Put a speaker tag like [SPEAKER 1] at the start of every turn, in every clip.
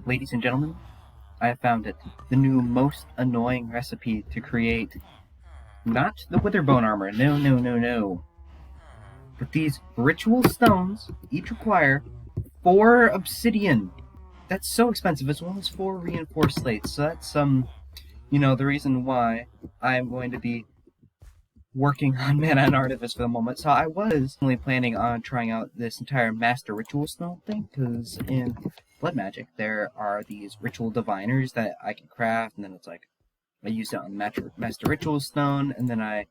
[SPEAKER 1] Ladies and gentlemen, I have found it. The new most annoying recipe to create not the Witherbone armor, no. But these ritual stones each require 4 obsidian. That's so expensive, as well as 4 reinforced slates. So that's the reason why I'm going to be working on Mana and Artifice for the moment. So I was only planning on trying out this entire Master Ritual Stone thing, because in Blood Magic there are these Ritual Diviners that I can craft, and then it's like, I use it on Master Ritual Stone, and then I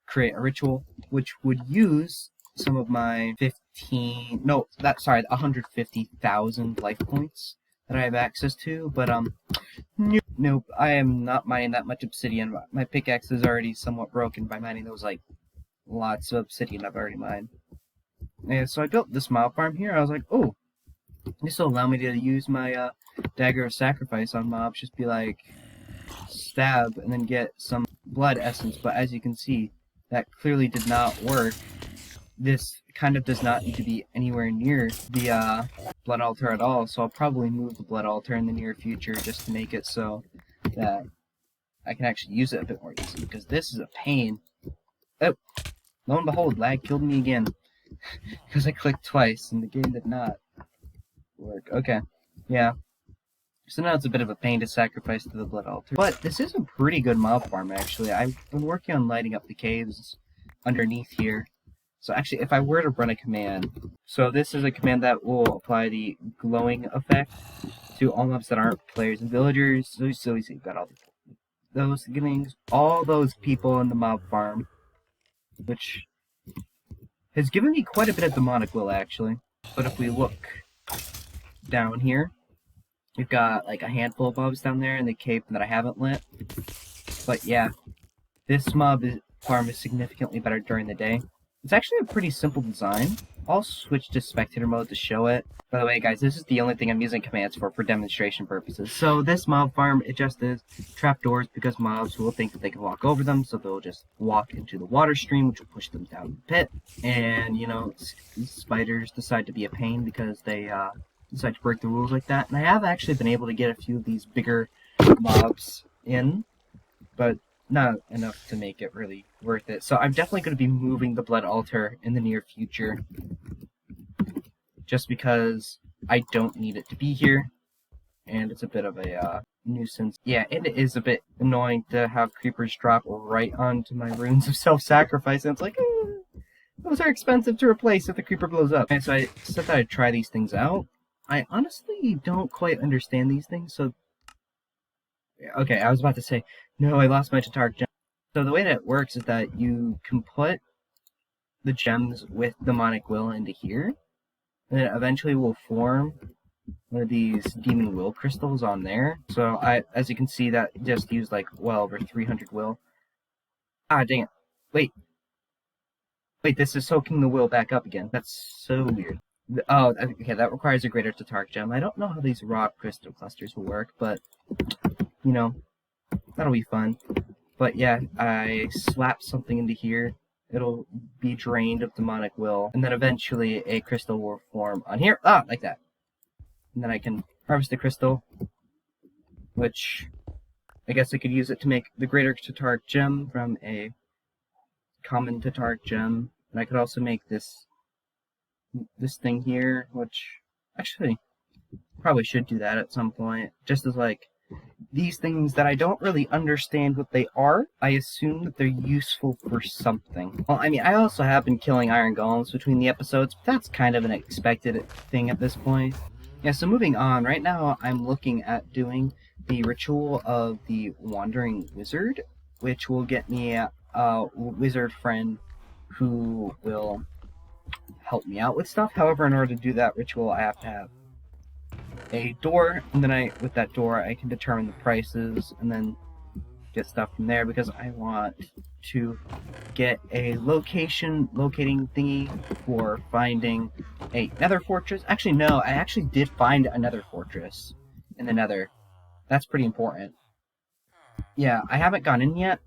[SPEAKER 1] create a ritual, which would use some of my 150,000 life points that I have access to, but nope, I am not mining that much obsidian. My pickaxe is already somewhat broken by mining those, like, lots of obsidian I've already mined. And so I built this mob farm here. I was like, oh, this will allow me to use my dagger of sacrifice on mobs, just be like, stab, and then get some blood essence. But as you can see, that clearly did not work. This kind of does not need to be anywhere near the blood altar at all, so I'll probably move the blood altar in the near future just to make it so that I can actually use it a bit more easily, because this is a pain. Oh, lo and behold, lag killed me again because I clicked twice and the game did not work. Okay, yeah. So now it's a bit of a pain to sacrifice to the blood altar. But this is a pretty good mob farm, actually. I've been working on lighting up the caves underneath here. So actually, if I were to run a command, so this is a command that will apply the glowing effect to all mobs that aren't players and villagers. So you see, you've got all those beginnings, all those people in the mob farm, which has given me quite a bit of demonic will, actually. But if we look down here, we've got like a handful of mobs down there in the cave that I haven't lit. But yeah, this farm is significantly better during the day. It's actually a pretty simple design. I'll switch to spectator mode to show it. By the way, guys, this is the only thing I'm using commands for demonstration purposes. So this mob farm, it just is trapdoors, because mobs will think that they can walk over them, so they'll just walk into the water stream, which will push them down the pit. And, spiders decide to be a pain because they decide to break the rules like that. And I have actually been able to get a few of these bigger mobs in, but not enough to make it really worth it. So I'm definitely going to be moving the blood altar in the near future, just because I don't need it to be here, and it's a bit of a nuisance. Yeah, it is a bit annoying to have creepers drop right onto my runes of self-sacrifice, and it's like, those are expensive to replace if the creeper blows up. And so I said that I'd try these things out. I honestly don't quite understand these things, so okay, I was about to say, no, I lost my Tatark gem. So the way that it works is that you can put the gems with demonic will into here, and it eventually will form one of these demon will crystals on there. So as you can see, that just used like well over 300 will. Ah, dang it. Wait, this is soaking the will back up again. That's so weird. Oh, okay, that requires a greater Tatark gem. I don't know how these rock crystal clusters will work, but that'll be fun. But yeah, I slap something into here. It'll be drained of demonic will, and then eventually a crystal will form on here. Ah, like that. And then I can harvest the crystal, which I guess I could use it to make the greater Tatark gem from a common Tatark gem. And I could also make this thing here, which actually probably should do that at some point, just as like these things that I don't really understand what they are. I assume that they're useful for something. Well, I mean, I also have been killing iron golems between the episodes, but that's kind of an expected thing at this point. Yeah, so moving on, right now I'm looking at doing the ritual of the Wandering Wizard, which will get me a wizard friend who will help me out with stuff. However, in order to do that ritual, I have to have a door, and then with that door I can determine the prices and then get stuff from there, because I want to get a locating thingy for finding a nether fortress. Actually, no, I actually did find a nether fortress in the nether. That's pretty important. Yeah, I haven't gone in yet,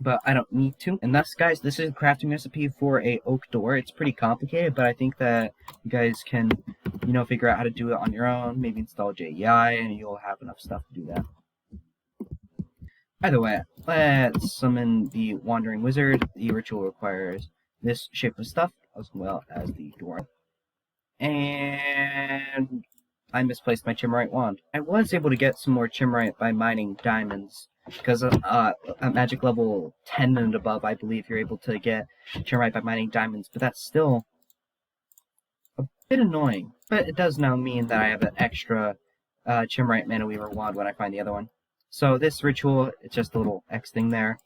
[SPEAKER 1] but I don't need to. And thus, guys, this is a crafting recipe for a oak door. It's pretty complicated, but I think that you guys can, you know, figure out how to do it on your own. Maybe install JEI, and you'll have enough stuff to do that. Either way, let's summon the Wandering Wizard. The ritual requires this shape of stuff, as well as the door. And I misplaced my Chimmerite wand. I was able to get some more Chimmerite by mining diamonds, because at magic level 10 and above, I believe you're able to get Chimmerite by mining diamonds, but that's still a bit annoying. But it does now mean that I have an extra Chimmerite Mana Weaver wand when I find the other one. So this ritual, it's just a little X thing there.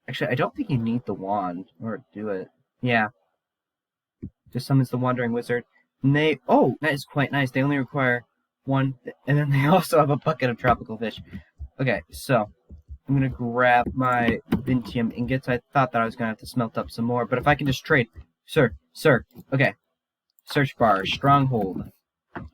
[SPEAKER 1] Actually, I don't think you need the wand or do it. Yeah. Just summons the Wandering Wizard. And they, oh, that is quite nice. They only require one, and then they also have a bucket of tropical fish. Okay, so I'm gonna grab my Vintium ingots. I thought that I was gonna have to smelt up some more, but if I can just trade, sir, okay. Search bar, stronghold.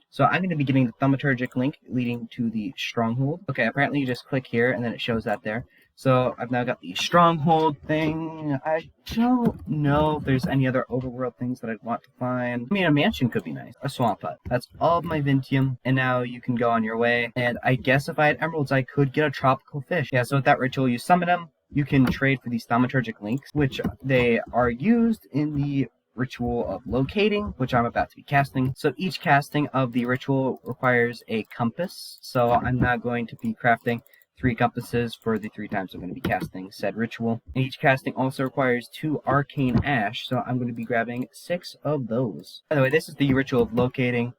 [SPEAKER 1] So I'm going to be getting the thaumaturgic link leading to the stronghold. Okay, apparently you just click here and then it shows that there. So I've now got the stronghold thing. I don't know if there's any other overworld things that I'd want to find. I mean, a mansion could be nice. A swamp hut. That's all of my Vintium, and now you can go on your way. And I guess if I had emeralds, I could get a tropical fish. Yeah, so with that ritual, you summon them. You can trade for these thaumaturgic links, which they are used in the ritual of locating, which I'm about to be casting. So each casting of the ritual requires a compass. So I'm now going to be crafting 3 compasses for the 3 times I'm going to be casting said ritual. And each casting also requires 2 arcane ash, so I'm going to be grabbing 6 of those. By the way, this is the ritual of locating.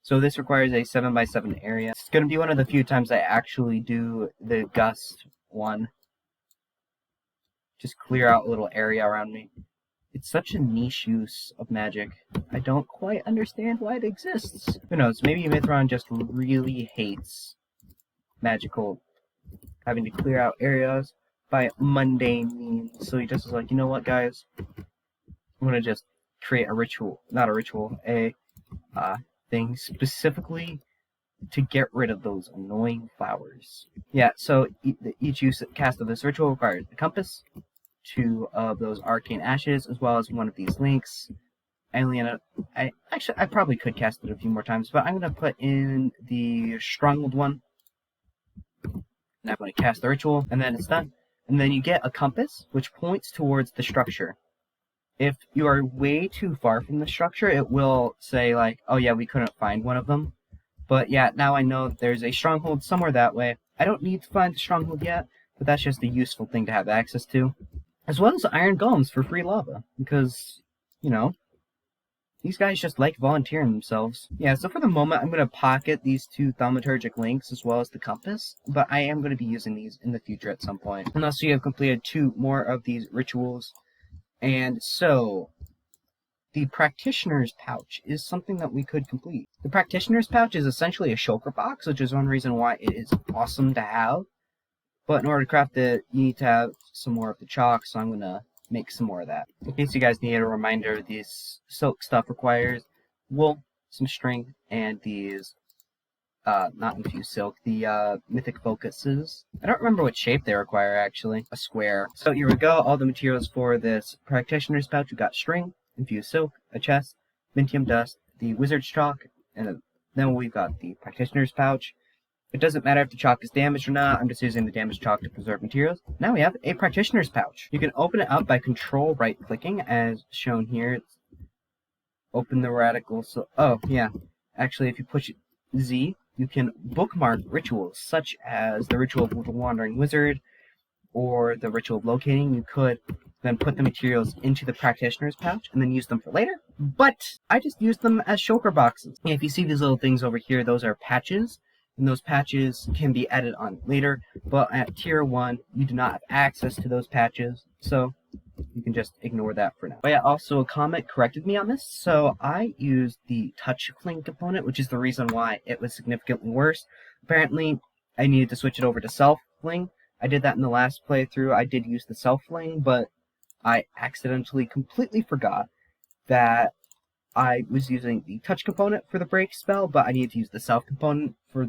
[SPEAKER 1] So this requires a 7x7 area. It's going to be one of the few times I actually do the gust one. Just clear out a little area around me. It's such a niche use of magic. I don't quite understand why it exists. Who knows, maybe Mithron just really hates magical, having to clear out areas by mundane means. So he just is like, you know what, guys? I'm gonna just create a ritual, not a ritual, a thing specifically to get rid of those annoying flowers. Yeah, so each cast of this ritual requires a compass, 2 of those arcane ashes, as well as 1 of these links. I probably could cast it a few more times, but I'm going to put in the stronghold one. And I'm going to cast the ritual, and then it's done. And then you get a compass, which points towards the structure. If you are way too far from the structure, it will say like, oh yeah, we couldn't find one of them. But yeah, now I know that there's a stronghold somewhere that way. I don't need to find the stronghold yet, but that's just a useful thing to have access to. As well as iron golems for free lava, because, you know, these guys just like volunteering themselves. Yeah, so for the moment, I'm going to pocket these 2 thaumaturgic links as well as the compass, but I am going to be using these in the future at some point. Unless you have completed 2 more of these rituals. And so, the practitioner's pouch is something that we could complete. The practitioner's pouch is essentially a shulker box, which is one reason why it is awesome to have. But in order to craft it, you need to have some more of the chalk, so I'm going to make some more of that. In case you guys need a reminder, this silk stuff requires wool, some string, and these, not infused silk, the mythic focuses. I don't remember what shape they require, actually. A square. So here we go, all the materials for this practitioner's pouch. We've got string, infused silk, a chest, Vintium dust, the wizard's chalk, and then we've got the practitioner's pouch. It doesn't matter if the chalk is damaged or not, I'm just using the damaged chalk to preserve materials. Now we have a practitioner's pouch. You can open it up by control right clicking as shown here. Open the radical, so, oh yeah, actually if you push Z, you can bookmark rituals such as the ritual of the Wandering Wizard or the ritual of locating. You could then put the materials into the practitioner's pouch and then use them for later, but I just use them as shulker boxes. And if you see these little things over here, those are patches. And those patches can be added on later, but at tier 1, you do not have access to those patches, so you can just ignore that for now. But yeah, also a comment corrected me on this, so I used the touch fling component, which is the reason why it was significantly worse. Apparently, I needed to switch it over to self fling. I did that in the last playthrough. I did use the self fling, but I accidentally completely forgot that I was using the touch component for the break spell, but I needed to use the self component for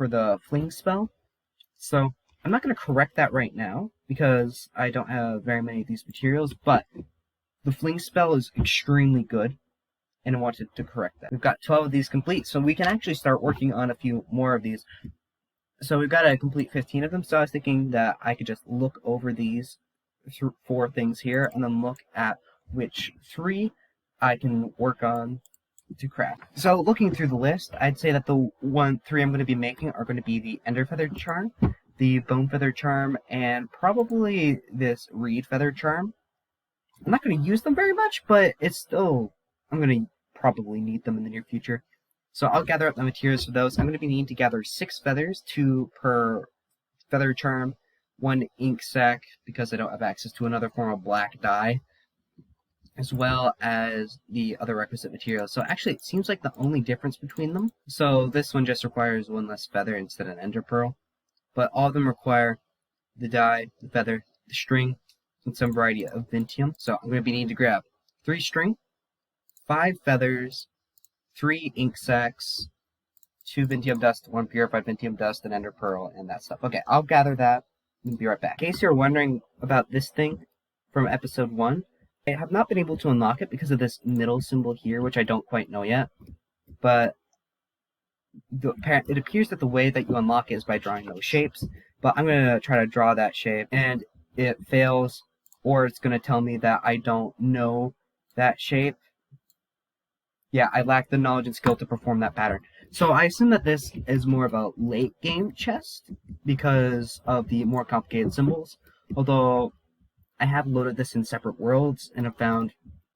[SPEAKER 1] the fling spell. So I'm not going to correct that right now, because I don't have very many of these materials, but the fling spell is extremely good, and I wanted to correct that. We've got 12 of these complete, so we can actually start working on a few more of these. So we've got to complete 15 of them, so I was thinking that I could just look over these 4 things here, and then look at which 3 I can work on to craft. So looking through the list, I'd say that the 3 I'm going to be making are going to be the Ender Feather Charm, the Bone Feather Charm, and probably this Reed Feather Charm. I'm not going to use them very much, but it's still, I'm going to probably need them in the near future. So I'll gather up the materials for those. I'm going to be needing to gather 6 feathers, 2 per feather charm, 1 ink sac, because I don't have access to another form of black dye, as well as the other requisite materials. So actually, it seems like the only difference between them. So this one just requires 1 less feather instead of an ender pearl, but all of them require the dye, the feather, the string, and some variety of Vintium. So I'm going to be needing to grab 3 string, 5 feathers, 3 ink sacs, 2 Vintium dust, 1 purified Vintium dust, an ender pearl, and that stuff. Okay, I'll gather that and be right back. In case you're wondering about this thing from episode 1, I have not been able to unlock it because of this middle symbol here, which I don't quite know yet. But it appears that the way that you unlock it is by drawing those shapes. But I'm going to try to draw that shape, and it fails, or it's going to tell me that I don't know that shape. Yeah, I lack the knowledge and skill to perform that pattern. So I assume that this is more of a late game chest because of the more complicated symbols. Although I have loaded this in separate worlds and have found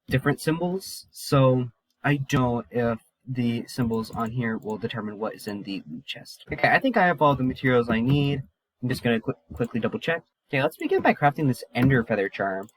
[SPEAKER 1] different symbols. So I don't know if the symbols on here will determine what is in the loot chest. Okay, I think I have all the materials I need. I'm just going to quickly double check. Okay, let's begin by crafting this Ender Feather Charm.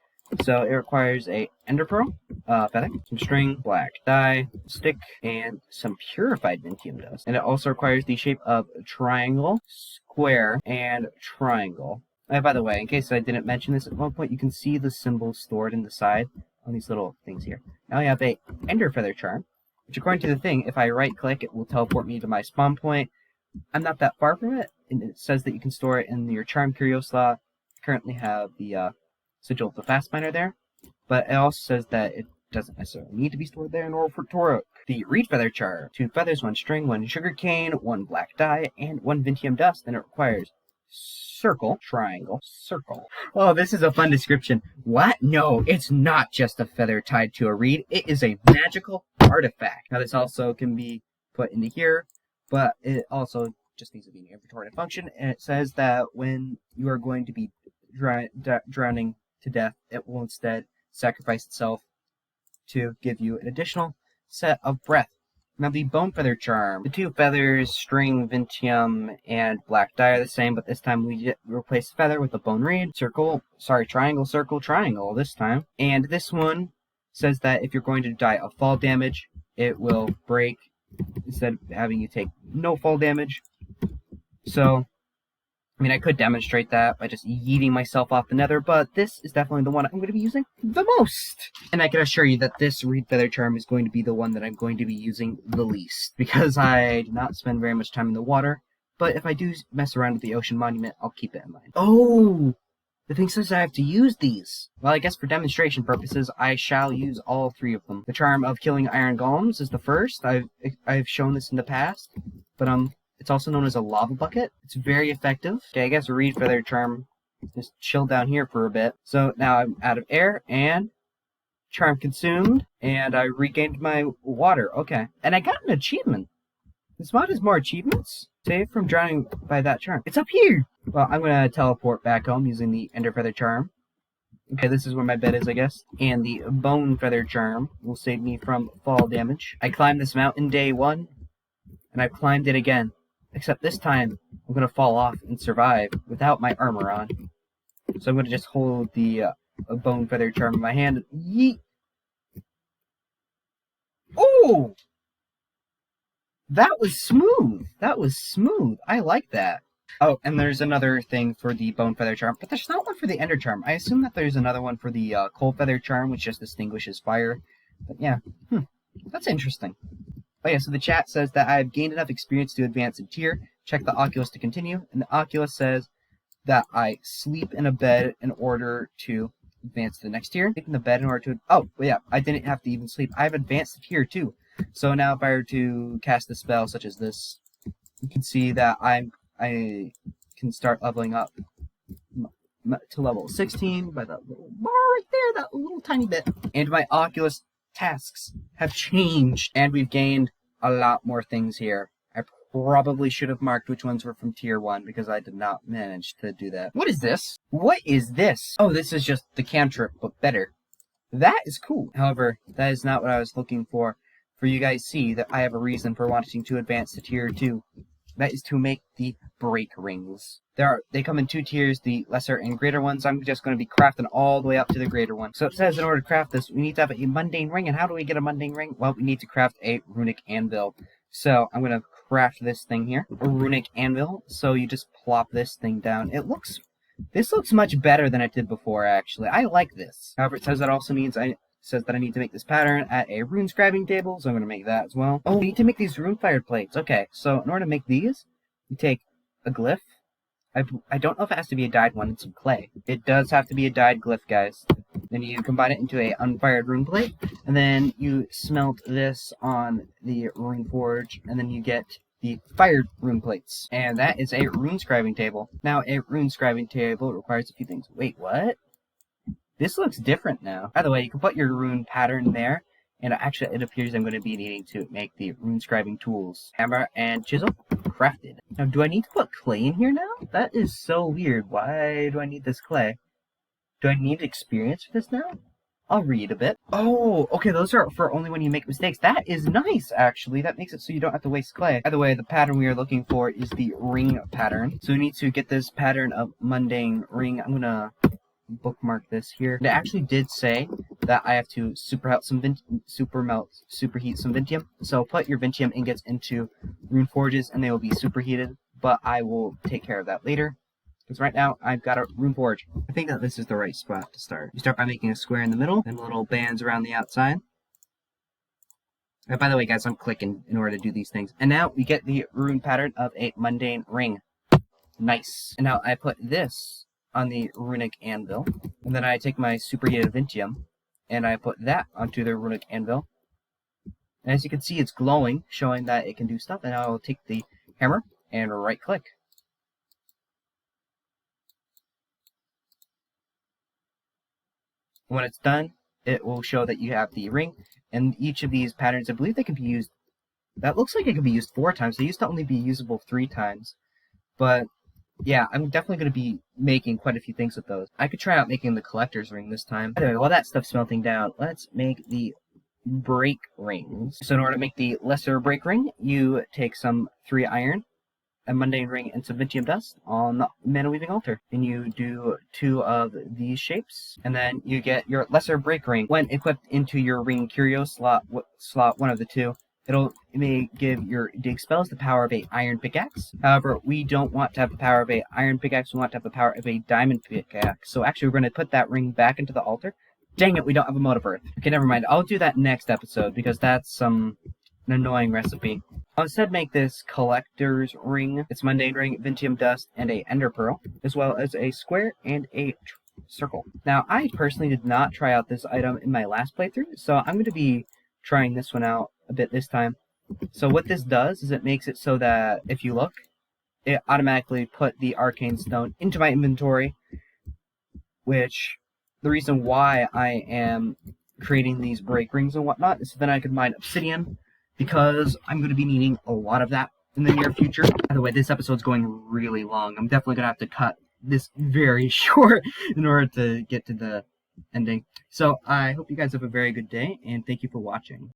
[SPEAKER 1] So it requires a ender pearl, feather, some string, black dye, stick, and some purified Vintium dust. And it also requires the shape of triangle, square, and triangle. By the way, in case I didn't mention this, at one point you can see the symbols stored in the side on these little things here. Now I have a Ender Feather Charm, which according to the thing, if I right click, it will teleport me to my spawn point. I'm not that far from it, and it says that you can store it in your Charm Curio slot. I currently have the Sigil of the Fast Miner there, but it also says that it doesn't necessarily need to be stored there in order for it to work. The Reed Feather Charm, 2 feathers, 1 string, 1 sugarcane, 1 black dye, and 1 Vintium dust, and it requires circle, triangle, circle. Oh, this is a fun description. What? No, it's not just a feather tied to a reed. It is a magical artifact. Now, this also can be put into here, but it also just needs to be an inventory to function, and it says that when you are going to be drowning to death, it will instead sacrifice itself to give you an additional set of breath. Now the Bone Feather Charm. The 2 feathers, string, Vintium, and black dye are the same, but this time we replace the feather with a bone reed. Triangle, circle, triangle this time. And this one says that if you're going to die of fall damage, it will break instead of having you take no fall damage. So I mean, I could demonstrate that by just yeeting myself off the nether, but this is definitely the one I'm going to be using the most. And I can assure you that this Reed Feather Charm is going to be the one that I'm going to be using the least, because I do not spend very much time in the water, but if I do mess around with the Ocean Monument, I'll keep it in mind. Oh! The thing says I have to use these. Well, I guess for demonstration purposes, I shall use all 3 of them. The Charm of Killing Iron Golems is the first. I've shown this in the past, but it's also known as a lava bucket. It's very effective. Okay, I guess Reed Feather Charm. Just chill down here for a bit. So now I'm out of air, and charm consumed, and I regained my water. Okay, and I got an achievement. This mod has more achievements. Saved from drowning by that charm. It's up here! Well, I'm gonna teleport back home using the Ender Feather Charm. Okay, this is where my bed is, I guess. And the Bone Feather Charm will save me from fall damage. I climbed this mountain day 1, and I've climbed it again. Except this time, I'm going to fall off and survive without my armor on. So I'm going to just hold the Bone Feather Charm in my hand. Yeet! Oh! That was smooth! That was smooth! I like that. Oh, and there's another thing for the Bone Feather Charm, but there's not one for the Ender Charm. I assume that there's another one for the Cold Feather Charm, which just extinguishes fire. But yeah, that's interesting. Oh yeah, so the chat says that I've gained enough experience to advance in tier. Check the Oculus to continue. And the Oculus says that I sleep in a bed in order to advance to the next tier. Sleep in the bed in order to... Oh, yeah, I didn't have to even sleep. I've advanced the tier too. So now if I were to cast a spell such as this, you can see that I can start leveling up to level 16 by that little bar right there, that little tiny bit. And my Oculus tasks have changed, and we've gained a lot more things here. I probably should have marked which ones were from tier 1 because I did not manage to do that. What is this? What is this? Oh, this is just the cantrip, but better. That is cool. However, that is not what I was looking for. For you guys see that I have a reason for wanting to advance to tier 2. That is to make the break rings. They come in 2 tiers, the lesser and greater ones. I'm just going to be crafting all the way up to the greater one. So it says in order to craft this, we need to have a mundane ring. And how do we get a mundane ring? Well, we need to craft a runic anvil. So I'm going to craft this thing here, a runic anvil. So you just plop this thing down. This looks much better than it did before, actually. I like this. However, it says that also means says that I need to make this pattern at a rune scribing table, so I'm going to make that as well. Oh, we need to make these rune fired plates. Okay, so in order to make these, you take a glyph. I don't know if it has to be a dyed one and some clay. It does have to be a dyed glyph, guys. Then you combine it into a unfired rune plate, and then you smelt this on the rune forge, and then you get the fired rune plates. And that is a rune scribing table. Now, a rune scribing table requires a few things. Wait, what? This looks different now. By the way, you can put your rune pattern there, and actually it appears I'm going to be needing to make the rune scribing tools. Hammer and chisel, crafted. Now, do I need to put clay in here now? That is so weird. Why do I need this clay? Do I need experience for this now? I'll read a bit. Oh, okay, those are for only when you make mistakes. That is nice, actually. That makes it so you don't have to waste clay. By the way, the pattern we are looking for is the ring pattern. So we need to get this pattern of mundane ring. I'm gonna bookmark this here. It actually did say that I have to superheat some Vintium. So put your Vintium ingots into rune forges and they will be superheated, but I will take care of that later. Because right now, I've got a rune forge. I think that this is the right spot to start. You start by making a square in the middle, and little bands around the outside. And by the way, guys, I'm clicking in order to do these things. And now we get the rune pattern of a mundane ring. Nice. And now I put this on the runic anvil. And then I take my superheated Vintium, and I put that onto the runic anvil. And as you can see, it's glowing, showing that it can do stuff. And I'll take the hammer and right-click. When it's done, it will show that you have the ring, and each of these patterns, I believe they can be used, that looks like it can be used 4 times. They used to only be usable 3 times, but yeah, I'm definitely going to be making quite a few things with those. I could try out making the collector's ring this time. Anyway, while that stuff's melting down, let's make the break rings. So in order to make the lesser break ring, you take some 3 iron, a mundane ring, and some Vintium dust on the mana weaving altar. And you do 2 of these shapes, and then you get your lesser break ring. When equipped into your ring curio slot one of the 2, it may give your dig spells the power of a iron pickaxe. However, we don't want to have the power of a iron pickaxe, we want to have the power of a diamond pickaxe. So actually we're going to put that ring back into the altar. Dang it, we don't have a mode of earth. Okay, never mind. I'll do that next episode, because that's an annoying recipe. I'll instead make this collector's ring. It's mundane ring, Vintium dust, and a ender pearl, as well as a square and a circle. Now, I personally did not try out this item in my last playthrough, so I'm going to be trying this one out a bit this time. So what this does is it makes it so that if you look, it automatically put the arcane stone into my inventory, which the reason why I am creating these break rings and whatnot is so then I could mine obsidian, because I'm going to be needing a lot of that in the near future. By the way, this episode's going really long. I'm definitely going to have to cut this very short in order to get to the ending. So I hope you guys have a very good day, and thank you for watching.